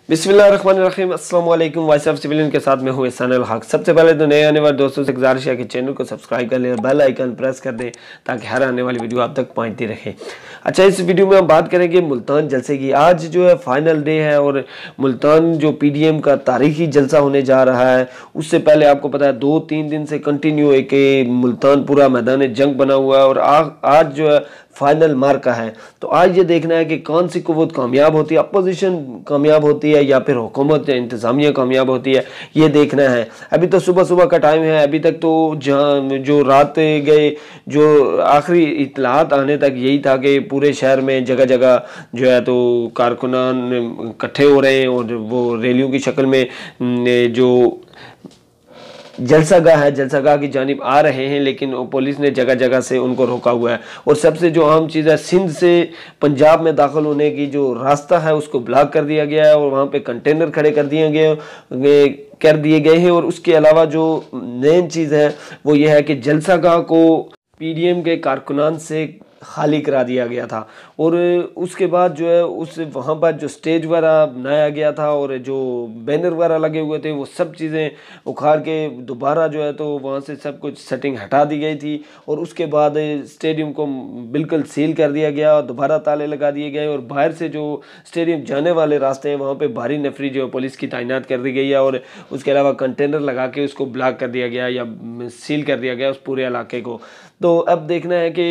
बिस्मिल्लाहिर्रहमानिर्रहीम। अस्सलाम वालेकुम। वॉइस ऑफ सिविलियन के साथ मैं हूँ हक। सबसे पहले तो नए आने वाले दोस्तों से गुजारिश है कि चैनल को सब्सक्राइब कर लें और बेल आइकन प्रेस कर दें ताकि हर आने वाली वीडियो आप तक पहुँचती रहे। अच्छा, इस वीडियो में हम बात करेंगे मुल्तान जलसे की। आज जो है फाइनल डे है और मुल्तान जो पीडीएम का तारीखी जलसा होने जा रहा है। उससे पहले आपको पता है 2-3 दिन से कंटिन्यू एक मुल्तान पूरा मैदान जंग बना हुआ है और आज जो है फाइनल मार्का है। तो आज ये देखना है कि कौन सी कुव्वत कामयाब होती है, अपोजिशन कामयाब होती है या फिर हुकूमत या इंतज़ामिया कामयाब होती है, ये देखना है। अभी तो सुबह सुबह का टाइम है, अभी तक तो जहाँ जो रात गए जो आखिरी इत्तलात आने तक यही था कि पूरे शहर में जगह जगह जो है तो कारकुनान इकट्ठे हो रहे हैं और वो रैलियों की शक्ल में जो जलसागाह है जलसागाह की जानिब आ रहे हैं, लेकिन पुलिस ने जगह जगह से उनको रोका हुआ है। और सबसे जो अहम चीज़ है, सिंध से पंजाब में दाखिल होने की जो रास्ता है उसको ब्लॉक कर दिया गया है और वहाँ पे कंटेनर खड़े कर दिए गए हैं। और उसके अलावा जो मेन चीज़ है वो ये है कि जलसागाह को पीडीएम के कारकुनान से खाली करा दिया गया था और उसके बाद जो है उस वहाँ पर जो स्टेज वगैरह बनाया गया था और जो बैनर वगैरह लगे हुए थे वो सब चीज़ें उखाड़ के दोबारा जो है तो वहाँ से सब कुछ सेटिंग हटा दी गई थी। और उसके बाद स्टेडियम को बिल्कुल सील कर दिया गया और दोबारा ताले लगा दिए गए और बाहर से जो स्टेडियम जाने वाले रास्ते हैं वहाँ पर भारी नफरी जो पुलिस की तैनात कर दी गई है और उसके अलावा कंटेनर लगा के उसको ब्लॉक कर दिया गया या सील कर दिया गया उस पूरे इलाके को। तो अब देखना है कि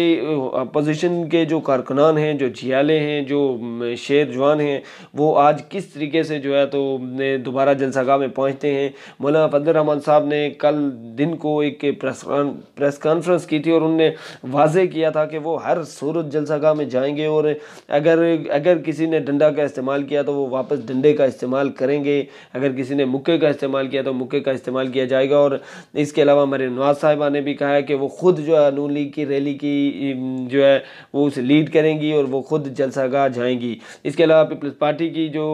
अपोजिशन के जो कारकुनान हैं, जो जियाले हैं, जो शेर जवान हैं, वो आज किस तरीके से जो है तो दोबारा जलसागाह में पहुंचते हैं। मौलाना साहब ने कल दिन को एक प्रेस कॉन्फ्रेंस की थी और उन्होंने वाज़े किया था कि वो हर सूरत जलसागाह में जाएंगे और अगर किसी ने डंडा का इस्तेमाल किया तो वो वापस डंडे का इस्तेमाल करेंगे, अगर किसी ने मुक्के का इस्तेमाल किया तो मुक्के का इस्तेमाल किया जाएगा। और इसके अलावा हमारे नवाज साहिबा ने भी कहा है कि वो खुद जो है नून लीग की रैली की जो है वो उसे लीड करेंगी और वो खुद जलसागाह जाएंगी। इसके अलावा पीपल्स पार्टी की जो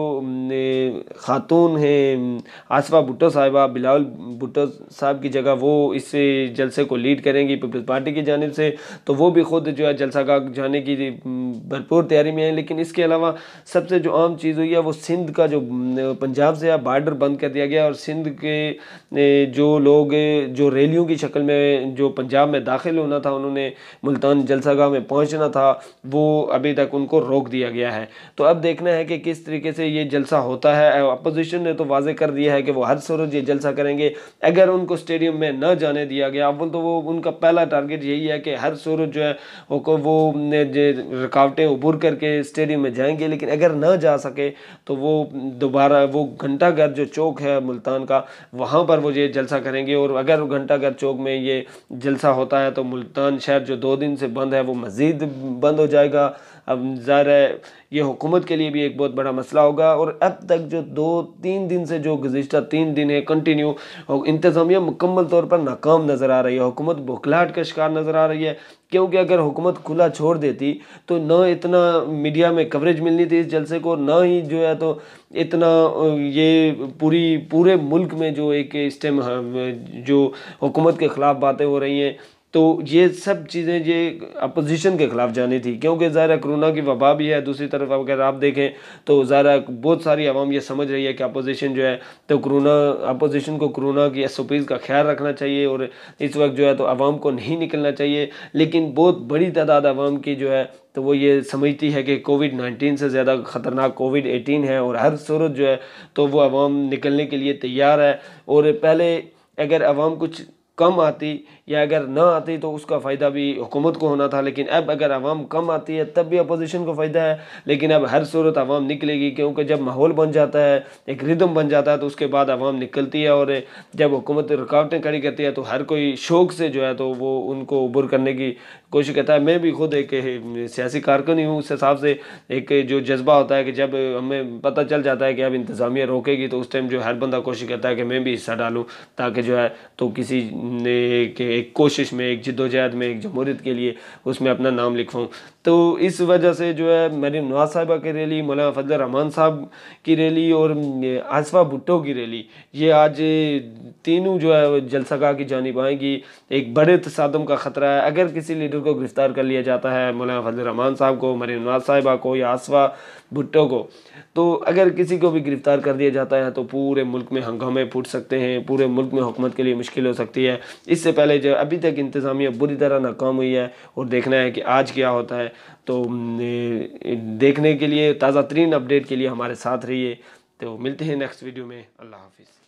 खातून हैं आसफा भुट्टो साहिबा, बिलावल भुट्टो साहब की जगह वो इस जलसे को लीड करेंगी पीपल्स पार्टी की जानिब से, तो वो भी खुद जो है जलसागाह जाने की भरपूर तैयारी में है। लेकिन इसके अलावा सबसे जो आम चीज़ हुई है वो सिंध का जो पंजाब से बॉर्डर बंद कर दिया गया और सिंध के जो लोग जो रैलियों की शक्ल में जो पंजाब में दाखिल होना था, उन्होंने मुल्तान जलसागाह में पहुंचना था, वो अभी तक उनको रोक दिया गया है। तो अब देखना है कि किस तरीके से ये जलसा होता है। अपोजिशन ने तो वाजे कर दिया है कि वो हर सूरत ये जलसा करेंगे। अगर उनको स्टेडियम में न जाने दिया गया, अव्वल तो वो उनका पहला टारगेट यही है कि हर सूरत जो है वो रुकावटें उभर करके स्टेडियम में जाएंगे। लेकिन अगर न जा सके तो वो दोबारा वो घंटाघर जो चौक है मुल्तान का, वहाँ पर वो ये जलसा करेंगे। और अगर घंटाघर चौक में ये जलसा होता है तो मुल्तान शहर जो 2 दिन से बंद है वो मज़ीद बंद हो जाएगा। अब ज़ाहिर है ये हुकूमत के लिए भी एक बहुत बड़ा मसला होगा। और अब तक जो 2-3 दिन से जो गुज़िश्ता 3 दिन है कंटिन्यू इंतज़ामिया मुकम्मल तौर पर नाकाम नज़र आ रही है। हुकूमत बौखलाहट का शिकार नज़र आ रही है, क्योंकि अगर हुकूमत खुला छोड़ देती तो न इतना मीडिया में कवरेज मिलनी थी इस जलसे को, न ही जो है तो इतना ये पूरे मुल्क में जो एक स्टेम जो हुकूमत के ख़िलाफ़ बातें हो रही हैं, तो ये सब चीज़ें ये अपोजिशन के ख़िलाफ़ जानी थी। क्योंकि ज़ाहिर कोरोना की वबा भी है, दूसरी तरफ अगर आप देखें तो ज़ाहिर बहुत सारी आवाम ये समझ रही है कि अपोजिशन जो है तो अपोजिशन को कोरोना की SOPs का ख्याल रखना चाहिए और इस वक्त जो है तो आवाम को नहीं निकलना चाहिए। लेकिन बहुत बड़ी तादाद आवाम की जो है तो वो ये समझती है कि कोविड-19 से ज़्यादा ख़तरनाक कोविड-18 है और हर सूरत जो है तो वो आवाम निकलने के लिए तैयार है। और पहले अगर आवाम कुछ कम आती या अगर ना आती तो उसका फ़ायदा भी हुकूमत को होना था, लेकिन अब अगर आवाम कम आती है तब भी अपोजिशन को फ़ायदा है। लेकिन अब हर सूरत आवाम निकलेगी, क्योंकि जब माहौल बन जाता है, एक रिदम बन जाता है, तो उसके बाद आवाम निकलती है। और जब हुकूमत रुकावटें खड़ी करती है तो हर कोई शौक़ से जो है तो वो उनको उबर करने की कोशिश करता है। मैं भी खुद एक सियासी कारकुन ही हूँ, उस हिसाब से एक जो जज्बा होता है कि जब हमें पता चल जाता है कि अब इंतज़ामिया रोकेगी तो उस टाइम जो हर बंदा कोशिश करता है कि मैं भी हिस्सा डालूँ, ताकि जो है तो किसी एक कोशिश में, एक जिद्दोजहद में, एक जमहूरियत के लिए उसमें अपना नाम लिखवाऊँ। तो इस वजह से जो है मरीम नवाज साहिबा की रैली, मौलाना फजलुर्रहमान साहब की रैली और आसफा भुट्टो की रैली, ये आज तीनों जो है जलसागाह की जानिब आएंगी। एक बड़े तसादम का ख़तरा है। अगर किसी लीडर को गिरफ़्तार कर लिया जाता है, मौलाना फजलुर्रहमान साहब को, मरीम नवाज साहिबा को या आसफा भुट्टो को, तो अगर किसी को भी गिरफ़्तार कर दिया जाता है तो पूरे मुल्क में हंगामे फूट सकते हैं, पूरे मुल्क में हुकूमत के लिए मुश्किल हो सकती है। इससे पहले जो अभी तक इंतज़ामिया बुरी तरह नाकाम हुई है और देखना है कि आज क्या होता है। तो देखने के लिए, ताज़ा तरीन अपडेट के लिए हमारे साथ रहिए। तो मिलते हैं नेक्स्ट वीडियो में। अल्लाह हाफिज़।